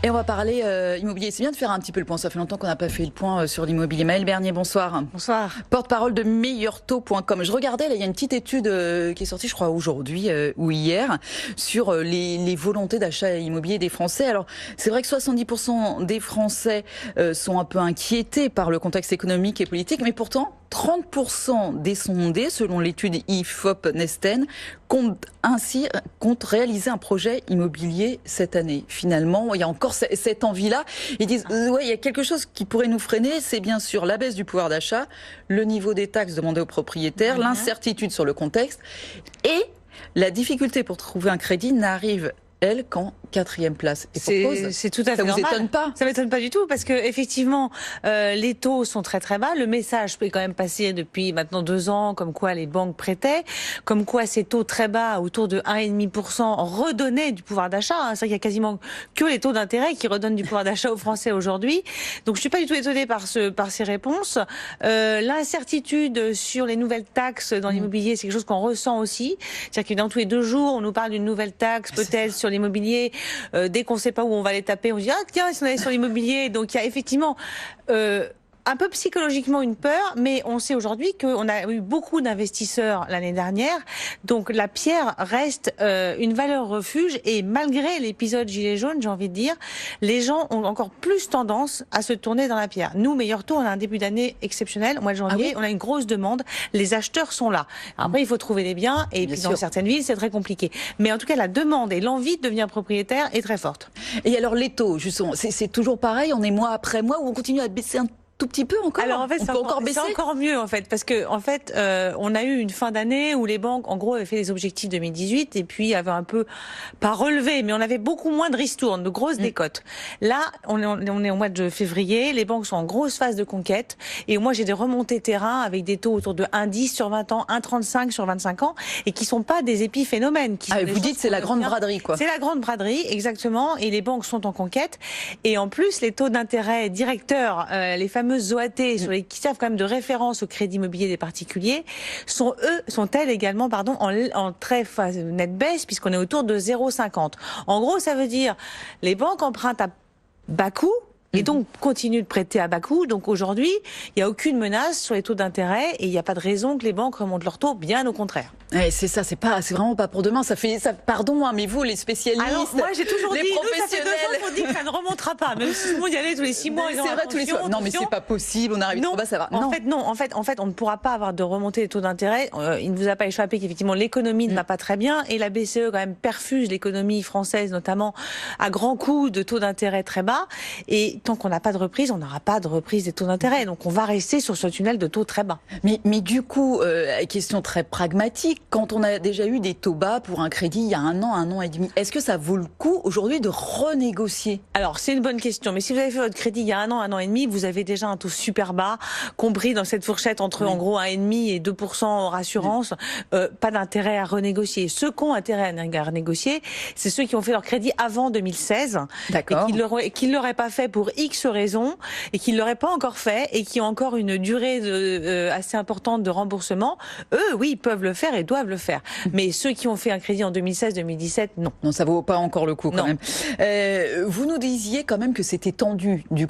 Et on va parler immobilier. C'est bien de faire un petit peu le point. Ça fait longtemps qu'on n'a pas fait le point sur l'immobilier. Maëlle Bernier, bonsoir. Bonsoir. Porte-parole de meilleurtaux.com. Je regardais, là, il y a une petite étude qui est sortie, je crois, aujourd'hui ou hier, sur les volontés d'achat immobilier des Français. Alors, c'est vrai que 70% des Français sont un peu inquiétés par le contexte économique et politique, mais pourtant, 30% des sondés, selon l'étude IFOP Nesten, comptent réaliser un projet immobilier cette année. Finalement, il y a encore cette envie-là. Ils disent, ouais, il y a quelque chose qui pourrait nous freiner, c'est bien sûr la baisse du pouvoir d'achat, le niveau des taxes demandées aux propriétaires, l'incertitude sur le contexte et la difficulté pour trouver un crédit n'arrive, elle, qu'en 4e place. Et c'est tout à fait normal. Ça vous étonne pas? Ça m'étonne pas du tout parce que effectivement les taux sont très très bas. Le message peut quand même passer depuis maintenant 2 ans, comme quoi les banques prêtaient, comme quoi ces taux très bas, autour de 1,5%, redonnaient du pouvoir d'achat. C'est vrai qu'il y a quasiment que les taux d'intérêt qui redonnent du pouvoir d'achat aux Français aujourd'hui. Donc je suis pas du tout étonnée par ces réponses. L'incertitude sur les nouvelles taxes dans l'immobilier, c'est quelque chose qu'on ressent aussi. C'est-à-dire que dans tous les 2 jours, on nous parle d'une nouvelle taxe, peut-être sur l'immobilier. Dès qu'on ne sait pas où on va les taper, on se dit ah tiens, ils sont allés sur l'immobilier. Donc il y a effectivement un peu psychologiquement une peur, mais on sait aujourd'hui qu'on a eu beaucoup d'investisseurs l'année dernière. Donc la pierre reste une valeur refuge et malgré l'épisode gilet jaune, j'ai envie de dire, les gens ont encore plus tendance à se tourner dans la pierre. Nous, Meilleurtaux, on a un début d'année exceptionnel. Au mois de janvier, on a une grosse demande. Les acheteurs sont là. Après, il faut trouver les biens et puis dans certaines villes, c'est très compliqué. Mais en tout cas, la demande et l'envie de devenir propriétaire est très forte. Et alors les taux, justement, c'est toujours pareil, on est mois après mois ou on continue à baisser un tout petit peu encore? Alors en fait, c'est encore mieux en fait, parce que en fait, on a eu une fin d'année où les banques, en gros, avaient fait des objectifs 2018 et puis avaient un peu pas relevé, mais on avait beaucoup moins de ristournes, de grosses décotes. Là, on est au mois de février, les banques sont en grosse phase de conquête et moi j'ai des remontées terrain avec des taux autour de 1,10 sur 20 ans, 1,35 sur 25 ans et qui sont pas des épiphénomènes. Vous dites c'est la grande braderie quoi. C'est la grande braderie, exactement, et les banques sont en conquête et en plus les taux d'intérêt directeurs, les fameux OAT, qui servent quand même de référence au crédit immobilier des particuliers, sont-elles également, en très nette baisse, puisqu'on est autour de 0,50. En gros, ça veut dire, les banques empruntent à bas coût, et donc continuent de prêter à bas coût. Donc aujourd'hui, il n'y a aucune menace sur les taux d'intérêt et il n'y a pas de raison que les banques remontent leurs taux, bien au contraire. Ouais, c'est ça, c'est vraiment pas pour demain. Pardon, hein, mais vous, les spécialistes, alors moi j'ai toujours dit, professionnels, nous, ça fait 2 ans qu'on dit que ça ne remontera pas, même si tout le monde y allait tous les 6 mois. C'est vrai, tous les soirs. Non, mais c'est pas possible, on arrive trop bas, ça va. En fait, on ne pourra pas avoir de remontée des taux d'intérêt. Il ne vous a pas échappé qu'effectivement l'économie ne va pas très bien et la BCE quand même perfuse l'économie française, notamment à grands coups de taux d'intérêt très bas. Et tant qu'on n'a pas de reprise, on n'aura pas de reprise des taux d'intérêt. Donc on va rester sur ce tunnel de taux très bas. Mais du coup, question très pragmatique, quand on a déjà eu des taux bas pour un crédit il y a 1 an et demi, est-ce que ça vaut le coup aujourd'hui de renégocier? Alors c'est une bonne question, mais si vous avez fait votre crédit il y a 1 an et demi, vous avez déjà un taux super bas, compris dans cette fourchette entre en gros 1,5 et 2% en assurance, pas d'intérêt à renégocier. Ceux qui ont intérêt à renégocier, c'est ceux qui ont fait leur crédit avant 2016 et qui ne l'auraient pas fait pour X raisons et qui ne l'auraient pas encore fait et qui ont encore une durée assez importante de remboursement. Eux, oui, ils peuvent le faire et doivent le faire. Mais ceux qui ont fait un crédit en 2016-2017, non. Non, ça vaut pas encore le coup quand même. Vous nous disiez quand même que c'était tendu du